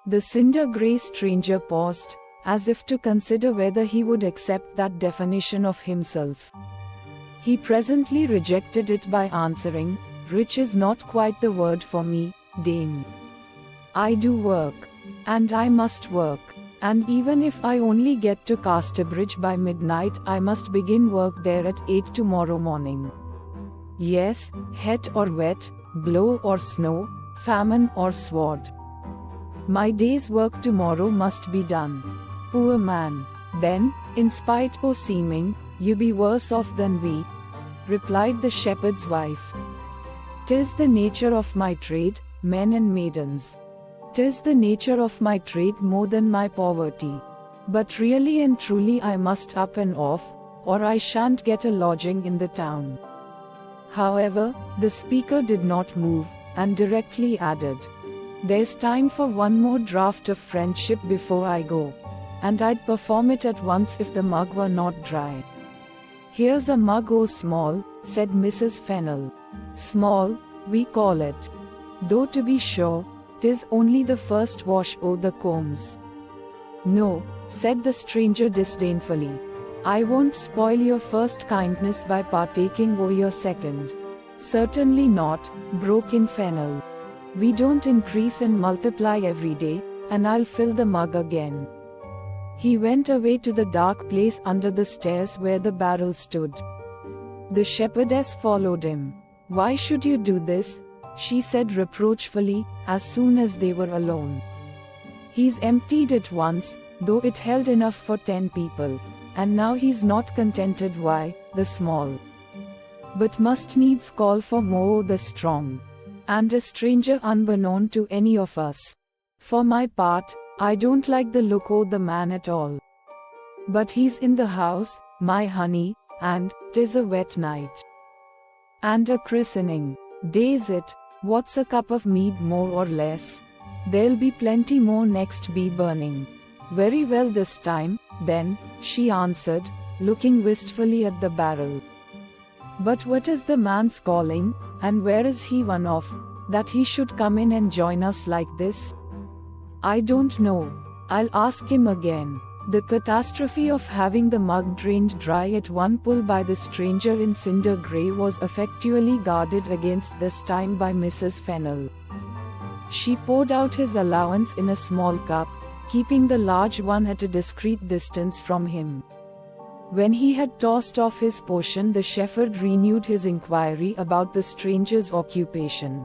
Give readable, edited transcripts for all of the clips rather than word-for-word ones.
The cinder-grey stranger paused, as if to consider whether he would accept that definition of himself. He presently rejected it by answering, "Rich is not quite the word for me, dame. I do work. And I must work. And even if I only get to Casterbridge by midnight, I must begin work there at 8 tomorrow morning. Yes, het or wet, blow or snow, famine or sword. My day's work tomorrow must be done." Poor man. "Then, in spite o' seeming, you be worse off than we," replied the shepherd's wife. "'Tis the nature of my trade, men and maidens. 'Tis the nature of my trade more than my poverty. But really and truly I must up and off, or I shan't get a lodging in the town." However, the speaker did not move, and directly added, "There's time for one more draught of friendship before I go. And I'd perform it at once if the mug were not dry." "Here's a mug o' small," said Mrs. Fennel. "Small, we call it. Though to be sure, 'tis only the first wash o' the combs." "No," said the stranger disdainfully. "I won't spoil your first kindness by partaking o' your second." "Certainly not," broke in Fennel. "We don't increase and multiply every day, and I'll fill the mug again." He went away to the dark place under the stairs where the barrel stood. The shepherdess followed him. "Why should you do this?" she said reproachfully, as soon as they were alone. "He's emptied it once, though it held enough for 10 people. And now he's not contented. Why, the small but must needs call for more the strong. And a stranger unbeknown to any of us. For my part, I don't like the look o' the man at all. But he's in the house, my honey, and 'tis a wet night. And a christening. Days it, what's a cup of mead more or less? There'll be plenty more next be burning." "Very well this time, then," she answered, looking wistfully at the barrel. "But what is the man's calling, and where is he one of, that he should come in and join us like this?" "I don't know. I'll ask him again." The catastrophe of having the mug drained dry at one pull by the stranger in cinder grey was effectually guarded against this time by Mrs. Fennel. She poured out his allowance in a small cup, keeping the large one at a discreet distance from him. When he had tossed off his portion, the shepherd renewed his inquiry about the stranger's occupation.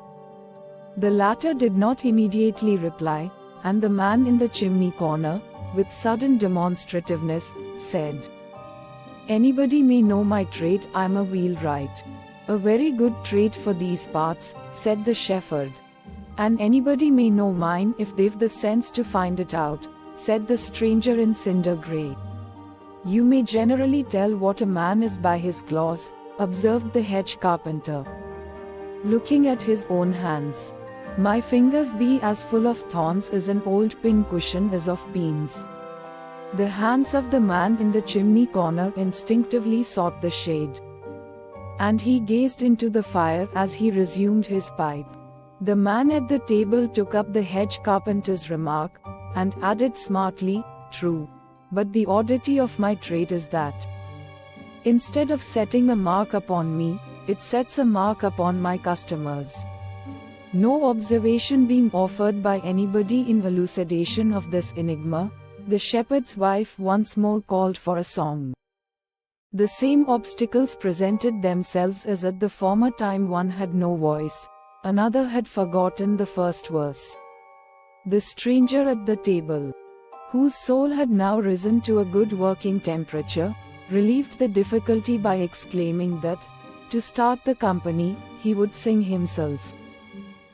The latter did not immediately reply, and the man in the chimney corner, with sudden demonstrativeness, said, "Anybody may know my trade, I'm a wheelwright." "A very good trade for these parts," said the shepherd. "And anybody may know mine if they've the sense to find it out," said the stranger in cinder grey. "You may generally tell what a man is by his claws," observed the hedge carpenter, looking at his own hands. "My fingers be as full of thorns as an old pincushion is of beans." The hands of the man in the chimney corner instinctively sought the shade. And he gazed into the fire as he resumed his pipe. The man at the table took up the hedge carpenter's remark, and added smartly, "True. But the oddity of my trade is that, instead of setting a mark upon me, it sets a mark upon my customers." No observation being offered by anybody in elucidation of this enigma, the shepherd's wife once more called for a song. The same obstacles presented themselves as at the former time. One had no voice, another had forgotten the first verse. The stranger at the table, whose soul had now risen to a good working temperature, relieved the difficulty by exclaiming that, to start the company, he would sing himself.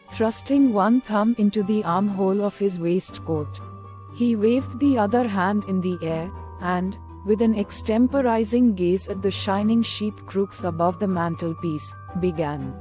Thrusting one thumb into the armhole of his waistcoat, he waved the other hand in the air, and, with an extemporizing gaze at the shining sheep crooks above the mantelpiece, began.